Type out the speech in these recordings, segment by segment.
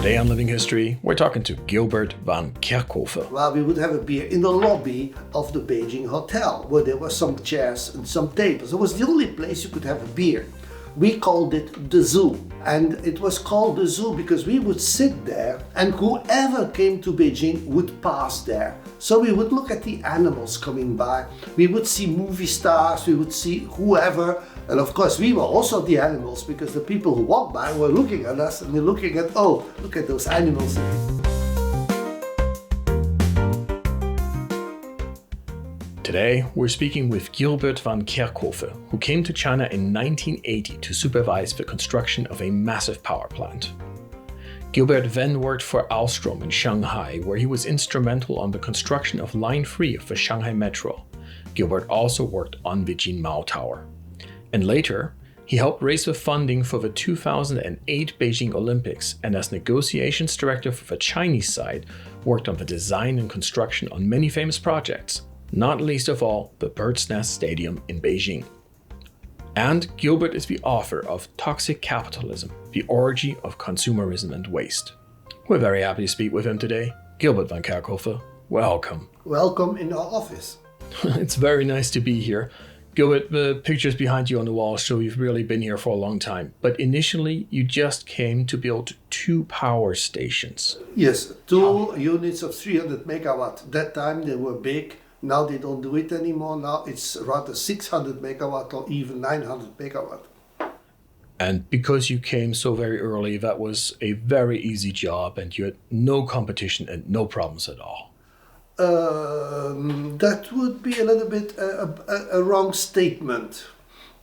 Today on Living History, we're talking to Gilbert Van Kerckhove. Well, we would have a beer in the lobby of the Beijing hotel, where there were some chairs and some tables. It was the only place you could have a beer. We called it the zoo. And it was called the zoo because we would sit there and whoever came to Beijing would pass there. So we would look at the animals coming by. We would see movie stars, we would see whoever. And of course, we were also the animals because the people who walked by were looking at us and they're looking at, oh, look at those animals. Today, we're speaking with Gilbert Van Kerckhove, who came to China in 1980 to supervise the construction of a massive power plant. Gilbert then worked for Alstom in Shanghai, where he was instrumental on the construction of Line 3 of the Shanghai Metro. Gilbert also worked on the Jin Mao Tower. And later, he helped raise the funding for the 2008 Beijing Olympics, and as negotiations director for the Chinese side, worked on the design and construction on many famous projects, not least of all the Bird's Nest Stadium in Beijing. And Gilbert is the author of Toxic Capitalism, the Orgy of Consumerism and Waste. We're very happy to speak with him today. Gilbert Van Kerckhove, welcome. Welcome in our office. It's very nice to be here. Gilbert, the pictures behind you on the wall show you've really been here for a long time. But initially, you just came to build 2 power stations. Yes, 2 units of 300 megawatt. That time they were big. Now they don't do it anymore. Now it's rather 600 megawatt or even 900 megawatt. And because you came so very early, that was a very easy job and you had no competition and no problems at all. That would be a little bit a wrong statement,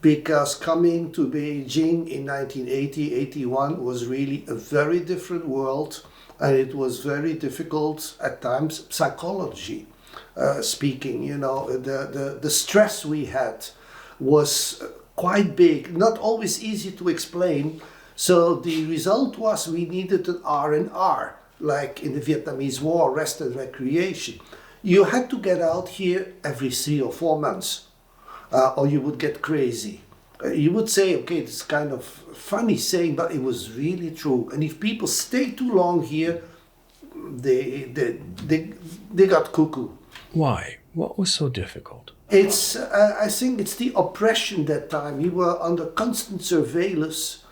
because coming to Beijing in 1980-81 was really a very different world, and it was very difficult at times, psychology speaking. You know, the stress we had was quite big, not always easy to explain. So the result was we needed an R&R. Like in the Vietnamese War, rest and recreation. You had to get out here every 3 or 4 months, or you would get crazy. You would say, okay, it's kind of funny saying, but it was really true. And if people stay too long here, they got cuckoo. Why? What was so difficult? It's, I think it's the oppression that time. We were under constant surveillance.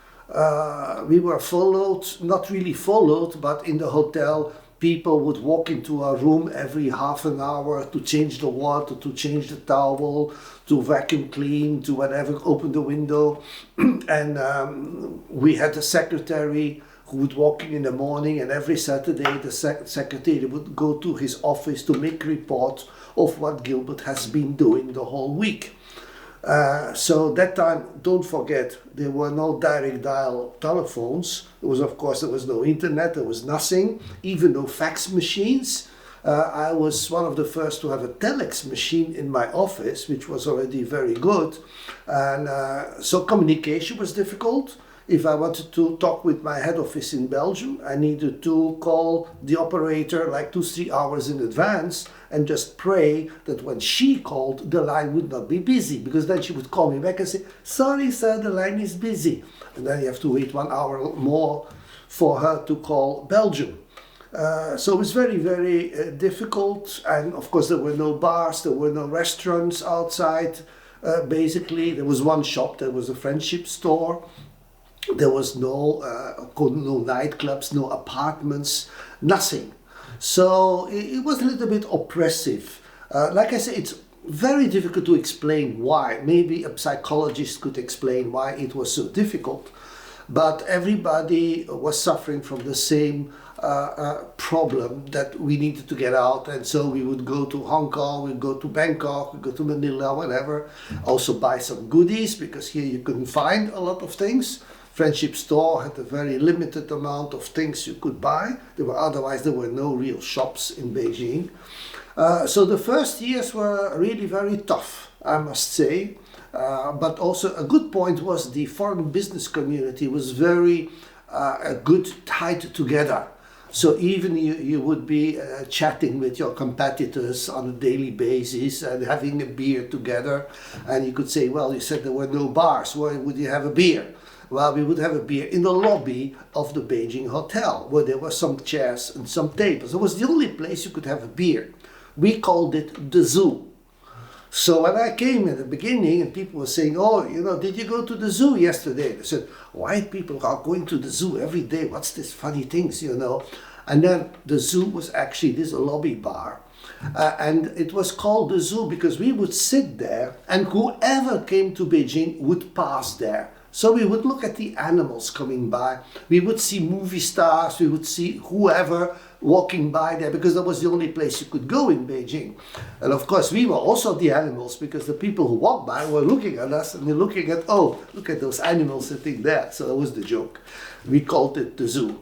We were followed, not really followed, but in the hotel, people would walk into our room every half an hour to change the water, to change the towel, to vacuum clean, to whatever, open the window. And we had a secretary who would walk in the morning, and every Saturday the secretary would go to his office to make a report of what Gilbert has been doing the whole week. So that time, don't forget, there were no direct dial telephones. There was no internet, there was nothing, even no fax machines. I was one of the first to have a telex machine in my office, which was already very good. And so communication was difficult. If I wanted to talk with my head office in Belgium, I needed to call the operator like 2-3 hours in advance and just pray that when she called, the line would not be busy, because then she would call me back and say, sorry sir, the line is busy. And then you have to wait 1 hour more for her to call Belgium. So it was very, very difficult. And of course there were no bars, there were no restaurants outside. Basically, there was one shop, there was a friendship store. There was no nightclubs, no apartments, nothing. So it was a little bit oppressive. Like I said, it's very difficult to explain why. Maybe a psychologist could explain why it was so difficult. But everybody was suffering from the same problem, that we needed to get out. And so we would go to Hong Kong, we'd go to Bangkok, we'd go to Manila, whatever. Also buy some goodies, because here you couldn't find a lot of things. Friendship store had a very limited amount of things you could buy. Otherwise there were no real shops in Beijing. So the first years were really very tough, I must say. But also a good point was the foreign business community was very good, tied together. So even you would be chatting with your competitors on a daily basis and having a beer together. And you could say, well, you said there were no bars. Why would you have a beer? well, we would have a beer in the lobby of the Beijing hotel, where there were some chairs and some tables. It was the only place you could have a beer. We called it the zoo. So when I came in the beginning and people were saying, oh, did you go to the zoo yesterday? They said, white people are going to the zoo every day. What's this funny things, And then the zoo was actually this lobby bar. And it was called the zoo because we would sit there and whoever came to Beijing would pass there. So we would look at the animals coming by. We would see movie stars. We would see whoever walking by there because that was the only place you could go in Beijing. And of course, we were also the animals because the people who walked by were looking at us and they're looking at, oh, look at those animals sitting there. So that was the joke. We called it the zoo.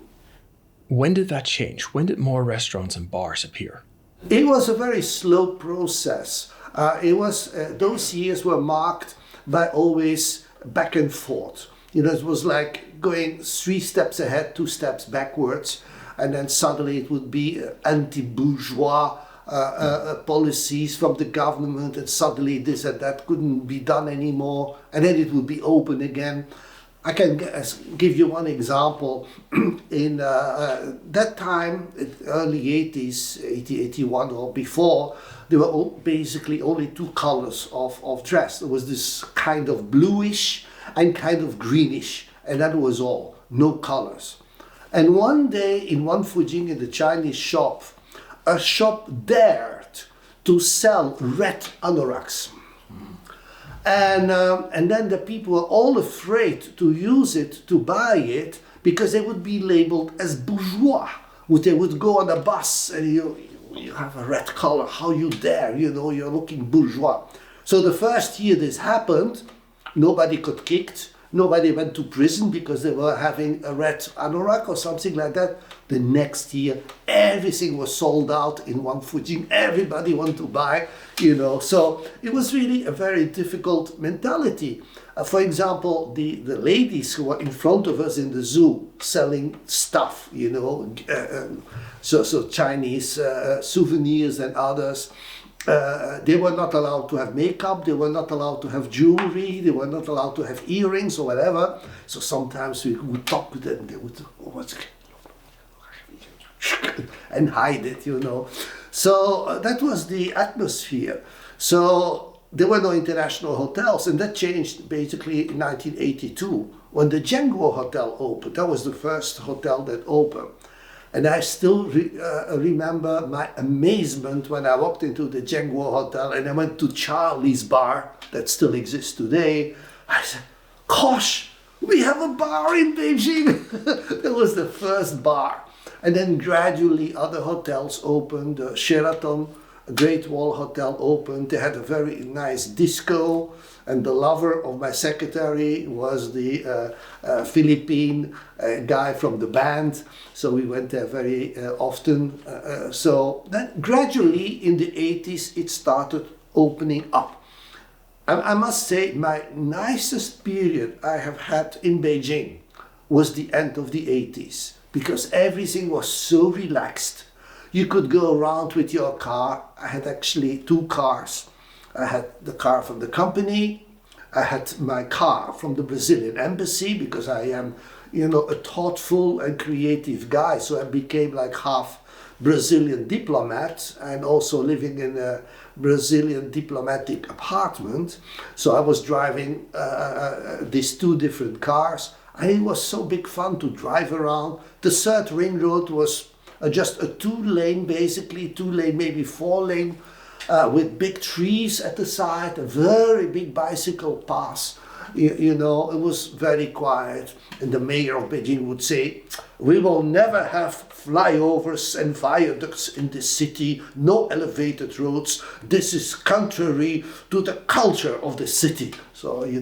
When did that change? When did more restaurants and bars appear? It was a very slow process. Those years were marked by always back and forth. It was like going 3 steps ahead, 2 steps backwards, and then suddenly it would be anti-bourgeois policies from the government, and suddenly this and that couldn't be done anymore, and then it would be open again. I can give you one example. In that time, early 80s, 80, 81 or before, there were basically only 2 colors of dress. There was this kind of bluish and kind of greenish, and that was all, no colors. And one day in one Fujing, in the Chinese shop, a shop dared to sell red anoraks. And then the people were all afraid to use it, to buy it, because they would be labeled as bourgeois. They would go on a bus and you have a red color, how you dare, you're looking bourgeois. So the first year this happened, nobody got kicked, nobody went to prison because they were having a red anorak or something like that. The next year, everything was sold out in one Fujing. Everybody wanted to buy, So it was really a very difficult mentality. For example, the ladies who were in front of us in the zoo selling stuff, so Chinese souvenirs and others. They were not allowed to have makeup, they were not allowed to have jewelry, they were not allowed to have earrings or whatever. So sometimes we would talk to them, they would, and hide it, So that was the atmosphere. So there were no international hotels, and that changed basically in 1982 when the Zhenguo Hotel opened. That was the first hotel that opened. And I still remember my amazement when I walked into the Zhenguo Hotel and I went to Charlie's bar that still exists today. I said, gosh, we have a bar in Beijing. That was the first bar. And then gradually other hotels opened. Sheraton, Great Wall Hotel opened. They had a very nice disco. And the lover of my secretary was the Philippine guy from the band. So we went there very often. So then gradually in the 80s, it started opening up. I must say my nicest period I have had in Beijing was the end of the 80s. Because everything was so relaxed. You could go around with your car. I had actually 2 cars. I had the car from the company. I had my car from the Brazilian embassy because I am, a thoughtful and creative guy. So I became like half Brazilian diplomat and also living in a Brazilian diplomatic apartment. So I was driving these 2 different cars. And it was so big fun to drive around. The 3rd ring road was just a 2-lane, basically 2-lane, maybe 4-lane, with big trees at the side, a very big bicycle path. It was very quiet. And the mayor of Beijing would say, we will never have flyovers and viaducts in this city, no elevated roads. This is contrary to the culture of the city. So you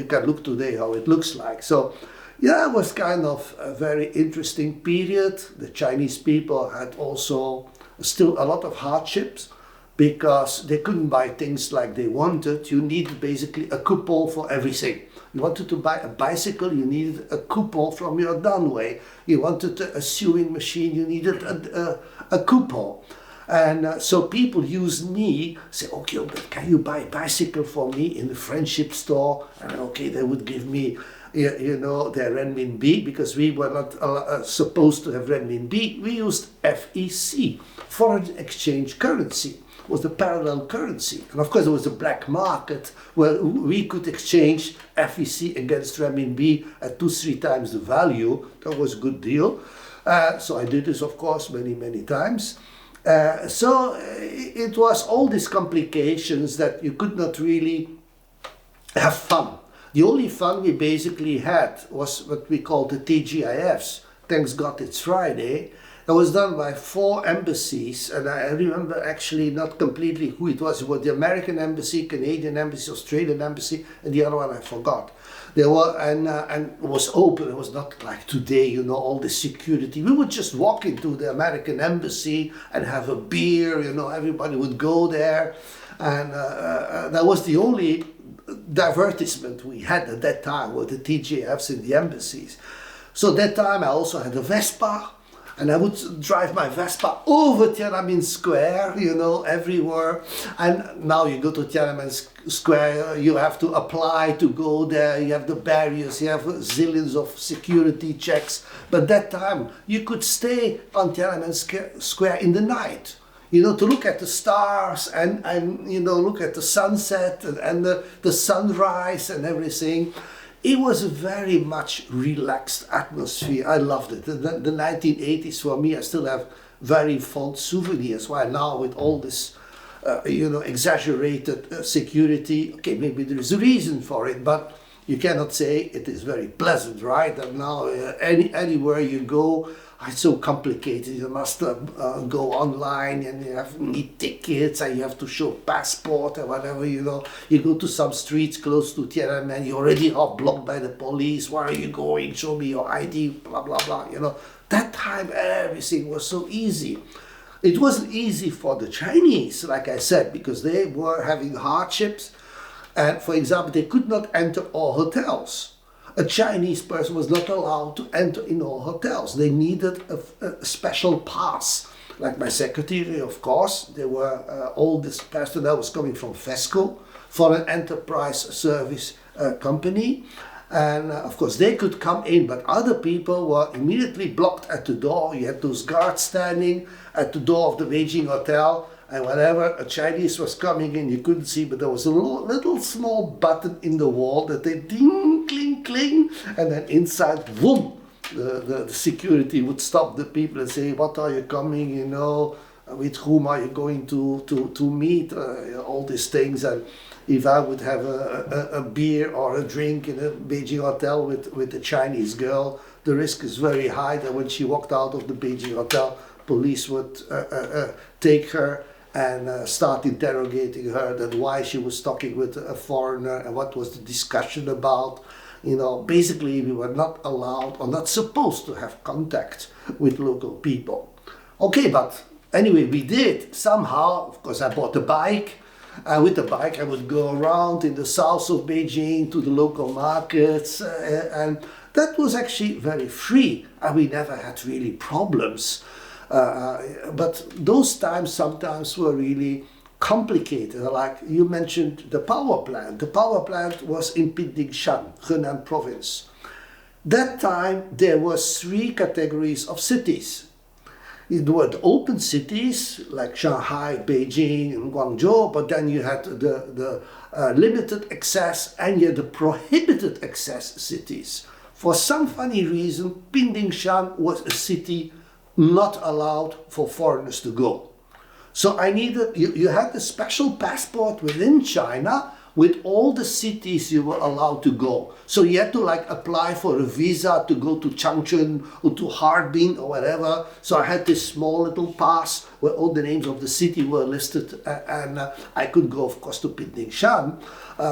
can look today how it looks like. So yeah, it was kind of a very interesting period. The Chinese people had also still a lot of hardships because they couldn't buy things like they wanted. You needed basically a coupon for everything. You wanted to buy a bicycle, you needed a coupon from your Danwei. You wanted a sewing machine, you needed a coupon. And so people used me, say, oh Gilbert, can you buy a bicycle for me in the friendship store? And okay, they would give me their renminbi, because we were not supposed to have renminbi. We used FEC, foreign exchange currency, was the parallel currency. And of course, there was a black market where we could exchange FEC against renminbi at 2-3 times the value. That was a good deal. So I did this, of course, many, many times. So it was all these complications that you could not really have fun. The only fun we basically had was what we called the TGIFs. Thanks God it's Friday. That was done by 4 embassies, and I remember actually not completely who it was. It was the American embassy, Canadian embassy, Australian embassy, and the other one I forgot. They were, and it was open. It was not like today, all the security. We would just walk into the American embassy and have a beer. Everybody would go there, and that was the only divertisement we had at that time, were the TGFs in the embassies. So that time I also had a Vespa, and I would drive my Vespa over Tiananmen Square, everywhere. And now you go to Tiananmen Square, you have to apply to go there, you have the barriers, you have zillions of security checks. But that time you could stay on Tiananmen Square in the night, to look at the stars and look at the sunset and the sunrise and everything. It was a very much relaxed atmosphere. I loved it. The 1980s for me, I still have very fond souvenirs. While now with all this, exaggerated security, okay, maybe there is a reason for it, but you cannot say it is very pleasant, right? And now anywhere you go, it's so complicated. You must go online and you need tickets and you have to show passport or whatever, You go to some streets close to Tiananmen, you already are blocked by the police. Where are you going? Show me your ID, blah, blah, blah. That time everything was so easy. It wasn't easy for the Chinese, like I said, because they were having hardships. And for example, they could not enter all hotels. A Chinese person was not allowed to enter in all hotels. They needed a special pass. Like my secretary, of course, there were all this personnel was coming from FESCO, Foreign Enterprise Service Company. And of course, they could come in, but other people were immediately blocked at the door. You had those guards standing at the door of the Beijing hotel. And whenever a Chinese was coming in, you couldn't see, but there was a little small button in the wall that they ding, cling, cling, and then inside, boom, the security would stop the people and say, what are you coming, with whom are you going to meet, all these things. And if I would have a beer or a drink in a Beijing hotel with a Chinese girl, the risk is very high that when she walked out of the Beijing hotel, police would take her and start interrogating her, that why she was talking with a foreigner and what was the discussion about. Basically we were not allowed or not supposed to have contact with local people. Okay, but anyway, we did somehow. Of course, I bought a bike, and with the bike I would go around in the south of Beijing to the local markets, and that was actually very free, and we never had really problems. But those times sometimes were really complicated. Like you mentioned the power plant. The power plant was in Pindingshan, Henan province. That time there were 3 categories of cities. There were the open cities like Shanghai, Beijing, and Guangzhou, but then you had the limited access and you had the prohibited access cities. For some funny reason, Pindingshan was a city not allowed for foreigners to go. So I needed, you had a special passport within China with all the cities you were allowed to go. So you had to apply for a visa to go to Changchun or to Harbin or whatever. So I had this small little pass where all the names of the city were listed, and I could go, of course, to Pindingshan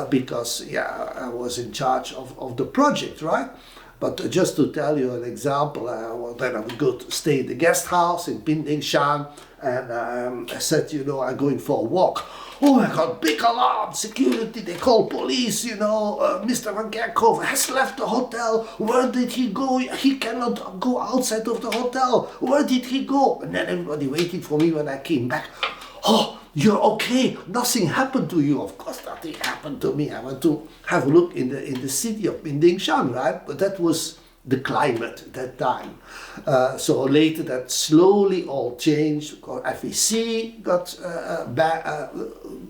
because I was in charge of the project, right? But just to tell you an example, then I would go to stay in the guest house in Pindingshan, and I said, I'm going for a walk. Oh my God, big alarm, security, they call police, Mr. Van Kerckhove has left the hotel. Where did he go? He cannot go outside of the hotel. Where did he go? And then everybody waiting for me when I came back. Oh, you're okay, nothing happened to you. Of course, nothing happened to me. I went to have a look in the city of Bingshan, right? But that was the climate at that time. So later that slowly all changed. FEC got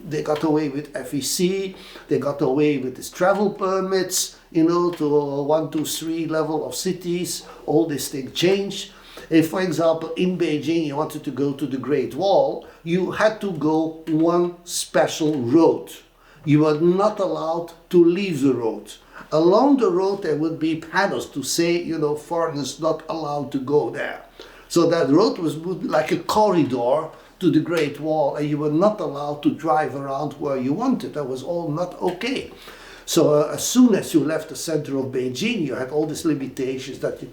they got away with FEC. They got away with these travel permits, you know, to 1, 2, 3 level of cities. All these things changed. If, for example, in Beijing you wanted to go to the Great Wall, you had to go one special road. You were not allowed to leave the road. Along the road there would be panels to say, you know, foreigners not allowed to go there. So that road would be like a corridor to the Great Wall, and you were not allowed to drive around where you wanted. That was all not okay. So as soon as you left the center of Beijing, you had all these limitations that you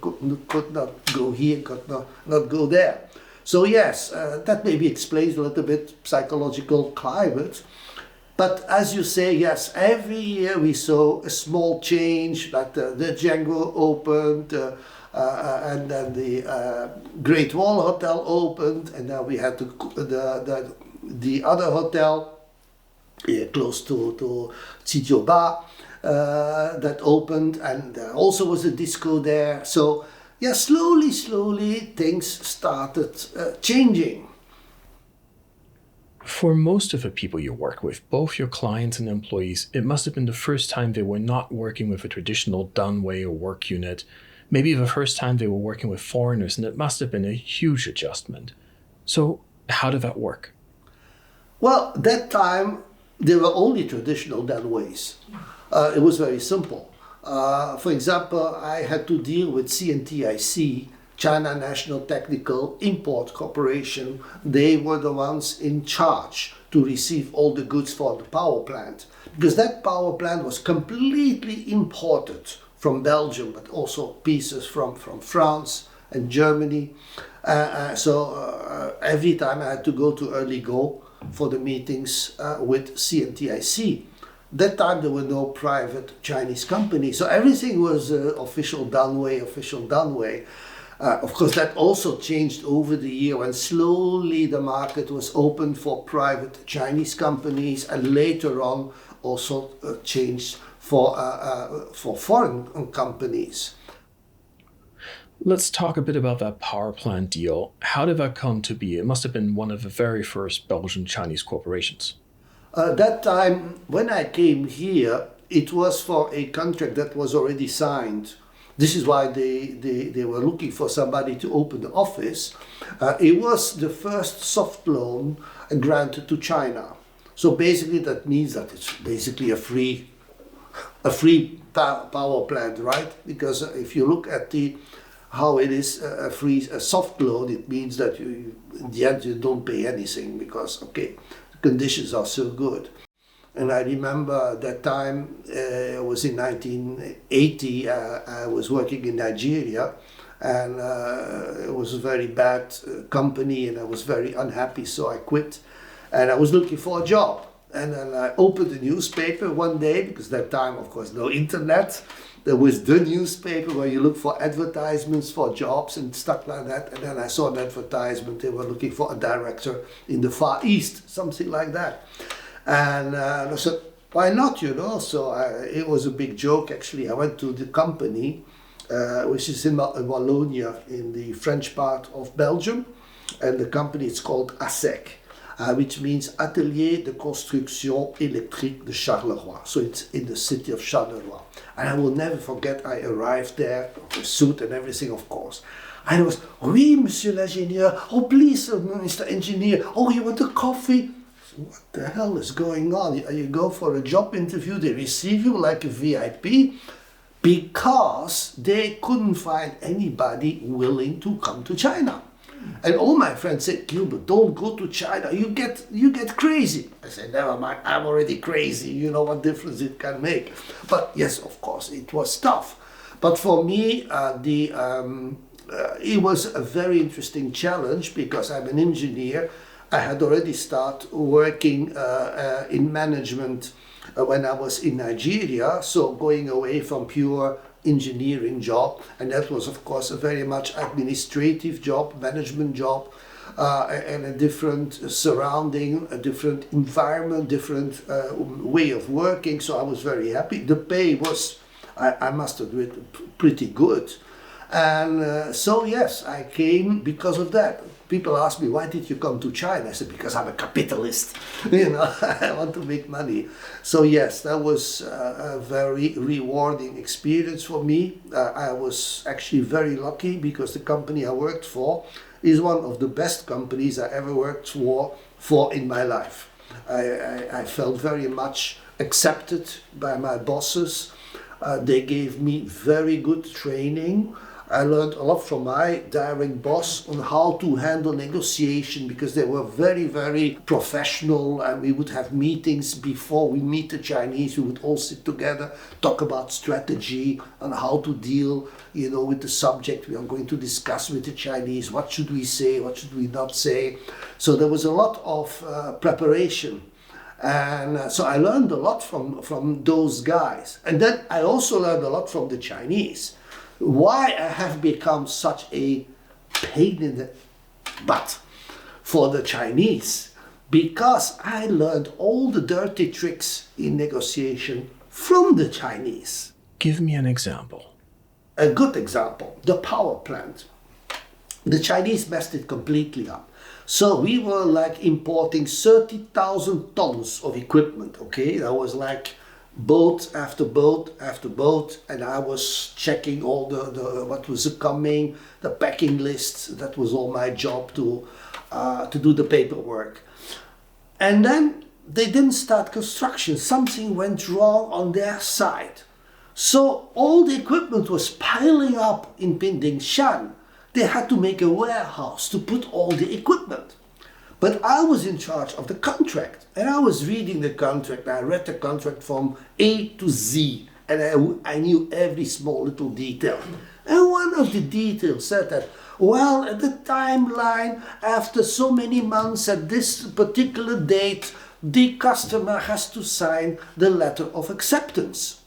could not go here, could not go there. So yes, that maybe explains a little bit psychological climate. But as you say, yes, every year we saw a small change, like the Django opened, and then the Great Wall Hotel opened, and then we had the other hotel close to Qijiuba that opened, and there also was a disco there. So yeah, slowly things started changing. For most of the people you work with, both your clients and employees, it must have been the first time they were not working with a traditional Danwei or work unit, maybe the first time they were working with foreigners, and it must have been a huge adjustment. So how did that work? Well, that time there were only traditional Danweis. It was very simple. For example, I had to deal with CNTIC, China National Technical Import Corporation. They were the ones in charge to receive all the goods for the power plant, because that power plant was completely imported from Belgium, but also pieces from France and Germany. So every time I had to go to Early Go for the meetings with CNTIC. That time there were no private Chinese companies, so everything was official Danwei. Of course, that also changed over the year when slowly the market was open for private Chinese companies, and later on also changed for foreign companies. Let's talk a bit about that power plant deal. How did that come to be? It must have been one of the very first Belgian Chinese corporations. That time, when I came here, it was for a contract that was already signed. This is why they were looking for somebody to open the office. It was the first soft loan granted to China. So basically that means that it's basically a free power plant, right? Because if you look at how it is a soft loan, it means that in the end you don't pay anything because, okay, the conditions are so good. And I remember that time, it was in 1980, I was working in Nigeria, and it was a very bad company, and I was very unhappy, so I quit. And I was looking for a job. And then I opened the newspaper one day, because that time, of course, no internet. There was the newspaper where you look for advertisements for jobs and stuff like that. And then I saw an advertisement, they were looking for a director in the Far East, something like that. And I said, why not, you know? So it was a big joke, actually. I went to the company, which is in Wallonia, in the French part of Belgium. And the company is called ASEC, which means Atelier de Construction Électrique de Charleroi. So it's in the city of Charleroi. And I will never forget, I arrived there, with a suit and everything, of course. And it was, oui, monsieur l'ingénieur. Oh, please, Mr. Engineer. Oh, you want a coffee? What the hell is going on? You go for a job interview, they receive you like a VIP, because they couldn't find anybody willing to come to China. And all my friends said, Gilbert, don't go to China, you get crazy. I said, never mind, I'm already crazy, you know what difference it can make. But yes, of course, it was tough. But for me, it was a very interesting challenge, because I'm an engineer. I had already started working in management when I was in Nigeria, so going away from pure engineering job, and that was of course a very much administrative job, management job, and a different surrounding, a different environment, different way of working. So I was very happy. The pay was, I must admit, pretty good. And so yes, I came because of that. People ask me, why did you come to China? I said, because I'm a capitalist. I want to make money. So yes, that was a very rewarding experience for me. I was actually very lucky because the company I worked for is one of the best companies I ever worked for in my life. I felt very much accepted by my bosses. They gave me very good training. I learned a lot from my direct boss on how to handle negotiation, because they were very, very professional, and we would have meetings before we meet the Chinese. We would all sit together, talk about strategy and how to deal, with the subject we are going to discuss with the Chinese. What should we say? What should we not say? So there was a lot of preparation. And so I learned a lot from those guys. And then I also learned a lot from the Chinese. Why I have become such a pain in the butt for the Chinese? Because I learned all the dirty tricks in negotiation from the Chinese. Give me an example. A good example, the power plant. The Chinese messed it completely up. So we were like importing 30,000 tons of equipment, okay? That was like boat after boat after boat, and I was checking all the what was coming, the packing lists. That was all my job to do the paperwork. And then they didn't start construction. Something went wrong on their side. So all the equipment was piling up in Pindingshan. They had to make a warehouse to put all the equipment. But I was in charge of the contract, and I was reading the contract. I read the contract from A to Z, and I knew every small little detail. And one of the details said that, well, at the timeline, after so many months, at this particular date, the customer has to sign the letter of acceptance.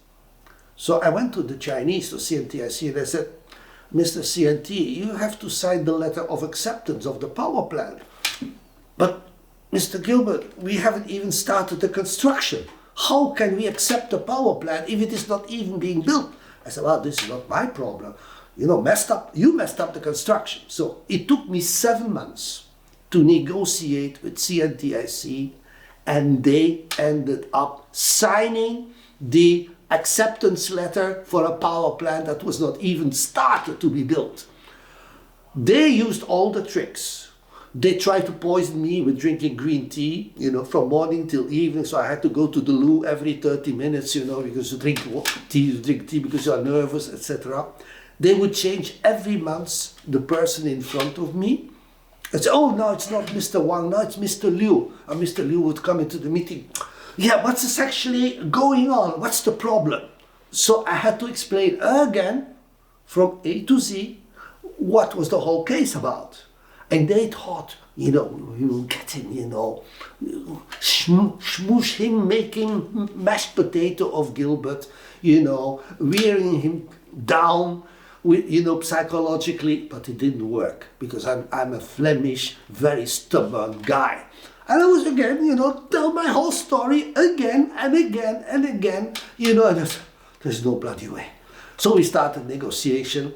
So I went to the Chinese, to CNTIC, and I said, Mr. CNT, you have to sign the letter of acceptance of the power plant. But, Mr. Gilbert, we haven't even started the construction. How can we accept a power plant if it is not even being built? I said, well, this is not my problem. You messed up the construction. So it took me 7 months to negotiate with CNTIC, and they ended up signing the acceptance letter for a power plant that was not even started to be built. They used all the tricks. They tried to poison me with drinking green tea, from morning till evening. So I had to go to the loo every 30 minutes, because you drink tea because you are nervous, etc. They would change every month the person in front of me. I'd say, oh, no, it's not Mr. Wang, no, it's Mr. Liu. And Mr. Liu would come into the meeting. Yeah, what's actually going on? What's the problem? So I had to explain again, from A to Z, what was the whole case about. And they thought, we will get him, smoosh him, making mashed potato of Gilbert, wearing him down, psychologically. But it didn't work, because I'm a Flemish, very stubborn guy. And I was again, tell my whole story again and again and again, and there's no bloody way. So we started negotiation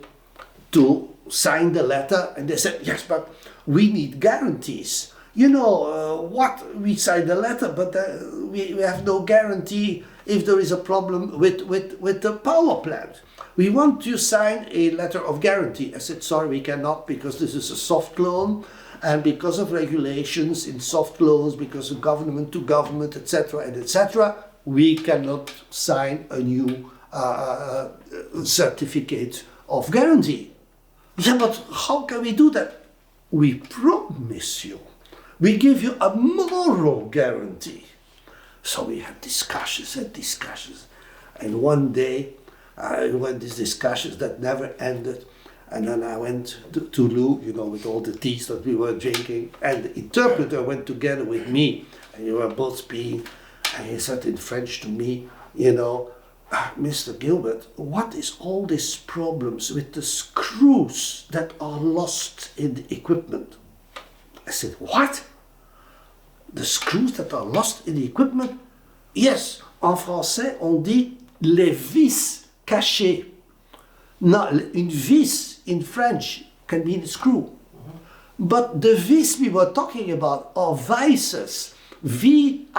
to sign the letter, and they said, yes, but we need guarantees. We signed the letter, but we have no guarantee if there is a problem with the power plant. We want to sign a letter of guarantee. I said, sorry, we cannot, because this is a soft loan, and because of regulations in soft loans, because of government to government, etc., we cannot sign a new certificate of guarantee. Yeah, but how can we do that? We promise you. We give you a moral guarantee. So we had discussions and discussions. And one day, we had these discussions that never ended. And then I went to Lou, with all the teas that we were drinking. And the interpreter went together with me. And we were both speaking. And he said in French to me, Mr. Gilbert, what is all these problems with the screws that are lost in the equipment? I said, what? The screws that are lost in the equipment? Yes, en français, on dit les vis cachées. Now, une vis in French can mean a screw. But the vis we were talking about are vices. V-I-C-E-S.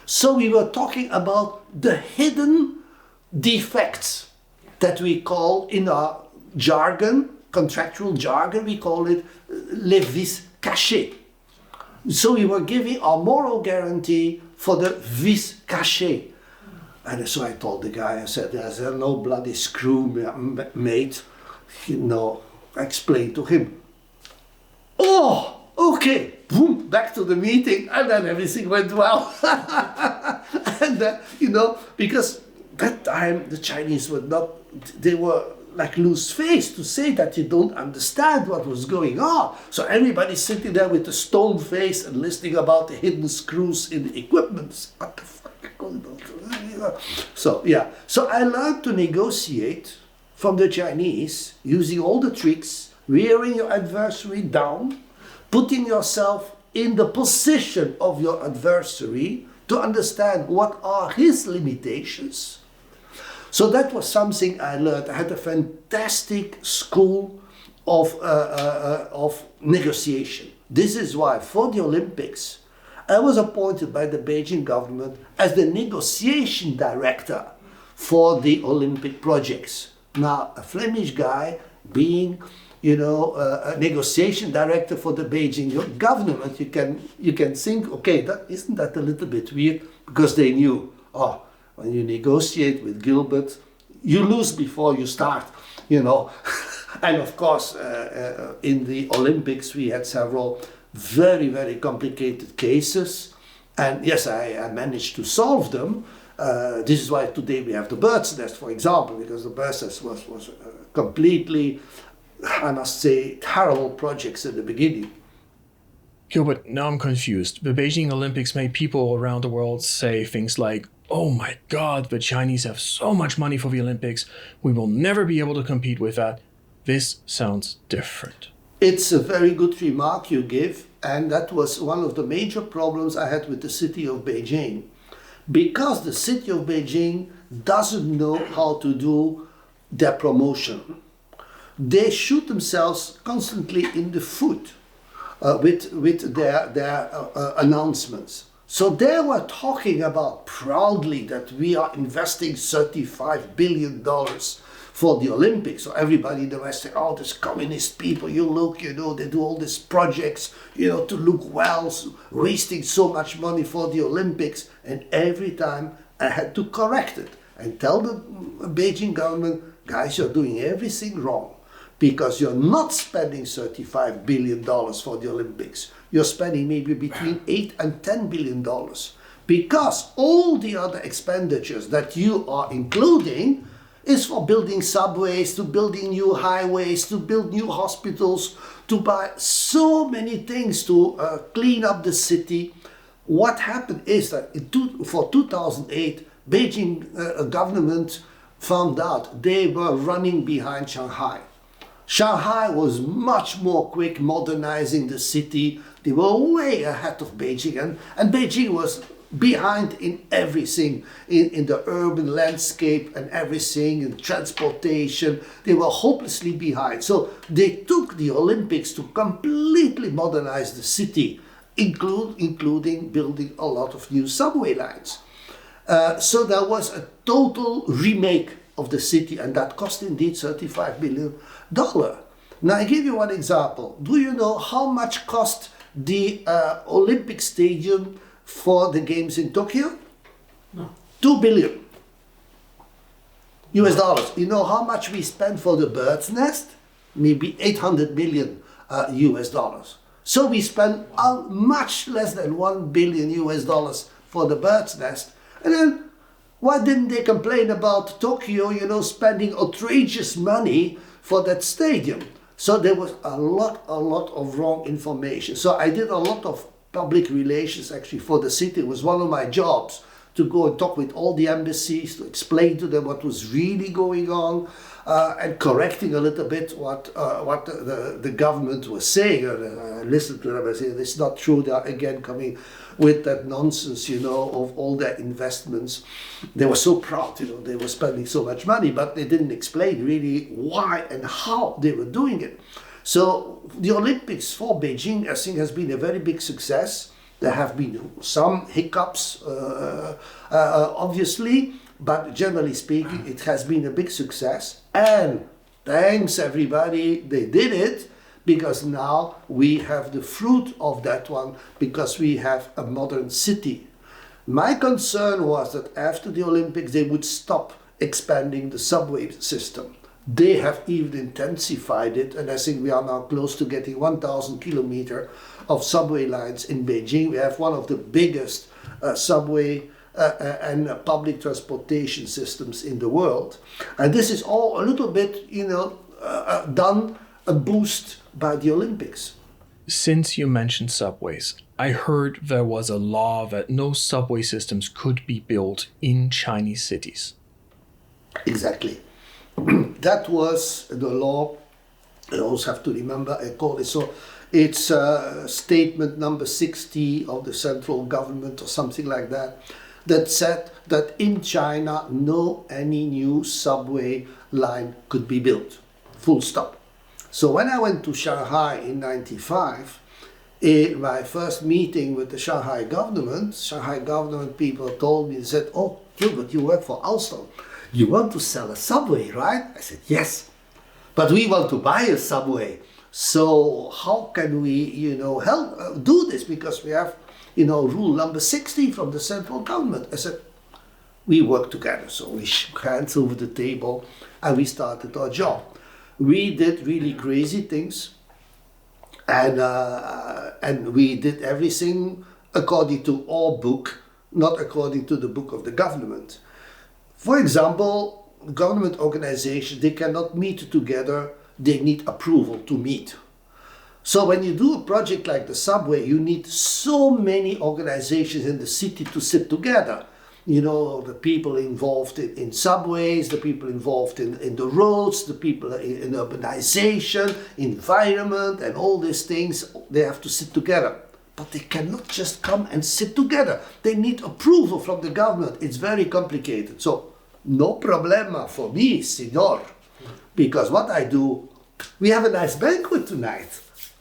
So we were talking about the hidden defects that we call in our jargon, contractual jargon, we call it les vis cachées. So we were giving our moral guarantee for the vis cachées. And so I told the guy, I said, there's no bloody screw, mate. I explained to him. Oh, okay. Boom, back to the meeting, and then everything went well. And because that time the Chinese were they were like loose face to say that you don't understand what was going on. So everybody's sitting there with a stone face and listening about the hidden screws in the equipment. What the fuck? So yeah, so I learned to negotiate from the Chinese using all the tricks, wearing your adversary down, putting yourself in the position of your adversary to understand what are his limitations. So that was something I learned. I had a fantastic school of negotiation. This is why for the Olympics, I was appointed by the Beijing government as the negotiation director for the Olympic projects. Now, a Flemish guy being, a negotiation director for the Beijing government, you can think, okay, isn't that a little bit weird? Because they knew, when you negotiate with Gilbert, you lose before you start, And of course, in the Olympics, we had several very, very complicated cases. And yes, I managed to solve them. This is why today we have the bird's nest, for example, because the bird's nest was completely, I must say, terrible projects in the beginning. Gilbert, now I'm confused. The Beijing Olympics made people around the world say things like, oh my God, the Chinese have so much money for the Olympics. We will never be able to compete with that. This sounds different. It's a very good remark you give, and that was one of the major problems I had with the city of Beijing. Because the city of Beijing doesn't know how to do their promotion. They shoot themselves constantly in the foot with their announcements. So they were talking about proudly that we are investing $35 billion for the Olympics. So everybody in the West said, oh, these communist people, you look, they do all these projects, to look well, wasting so much money for the Olympics. And every time I had to correct it and tell the Beijing government, guys, you're doing everything wrong because you're not spending $35 billion for the Olympics. You're spending maybe between $8 and $10 billion because all the other expenditures that you are including is for building subways, to building new highways, to build new hospitals, to buy so many things to clean up the city. What happened is that for 2008, Beijing government found out they were running behind Shanghai. Shanghai was much more quick modernizing the city. They were way ahead of Beijing, and Beijing was behind in everything, in the urban landscape and everything, in transportation. They were hopelessly behind. So they took the Olympics to completely modernize the city, including building a lot of new subway lines. So there was a total remake of the city, and that cost indeed $35 billion. Now I give you one example. Do you know how much cost the Olympic Stadium for the games in Tokyo? No. $2 billion US dollars. You know how much we spent for the bird's nest? Maybe 800 million US dollars. So we spent much less than $1 billion US dollars for the bird's nest. And then why didn't they complain about Tokyo, spending outrageous money for that stadium? So there was a lot of wrong information. So I did a lot of public relations actually for the city. It was one of my jobs to go and talk with all the embassies, to explain to them what was really going on, and correcting a little bit what the government was saying. Listen to them and say, it's not true. They are again coming with that nonsense, of all their investments. They were so proud, they were spending so much money, but they didn't explain really why and how they were doing it. So the Olympics for Beijing, I think, has been a very big success. There have been some hiccups, obviously, but generally speaking, it has been a big success. And thanks everybody, they did it, because now we have the fruit of that one, because we have a modern city. My concern was that after the Olympics, they would stop expanding the subway system. They have even intensified it, and I think we are now close to getting 1,000 kilometers of subway lines in Beijing. We have one of the biggest subway and public transportation systems in the world. And this is all a little bit, done a boost by the Olympics. Since you mentioned subways, I heard there was a law that no subway systems could be built in Chinese cities. Exactly. That was the law. I also have to remember, I call it so. It's statement number 60 of the central government or something like that, that said that in China, any new subway line could be built. Full stop. So when I went to Shanghai in 95, in my first meeting with the Shanghai government people told me, said, "Oh, Gilbert, you work for Alstom. You want to sell a subway, right?" I said, "Yes, but we want to buy a subway. So how can we, help do this? Because we have, rule number 60 from the central government." I said, "We work together." So we shook hands over the table and we started our job. We did really crazy things, and we did everything according to our book, not according to the book of the government. For example, government organizations, they cannot meet together, they need approval to meet. So when you do a project like the subway, you need so many organizations in the city to sit together. The people involved in subways, the people involved in the roads, the people in urbanization, environment, and all these things, they have to sit together. But they cannot just come and sit together. They need approval from the government. It's very complicated. So, no problema for me, senor. Because what I do, we have a nice banquet tonight.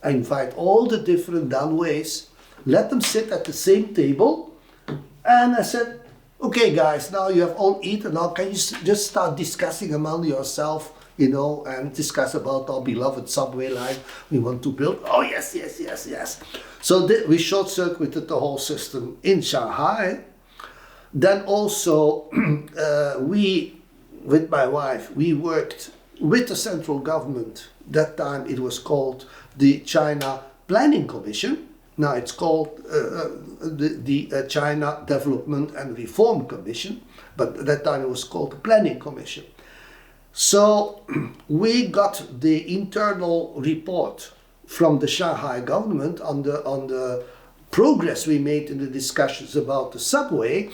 I invite all the different Danways, let them sit at the same table, and I said, "Okay guys, now you have all eaten, now can you just start discussing among yourself, and discuss about our beloved subway line we want to build?" "Oh yes, yes, yes, yes." So we short-circuited the whole system in Shanghai. Then also, we, with my wife, we worked with the central government. That time it was called the China Planning Commission. Now it's called the China Development and Reform Commission, but at that time it was called the Planning Commission. So we got the internal report from the Shanghai government on the progress we made in the discussions about the subway,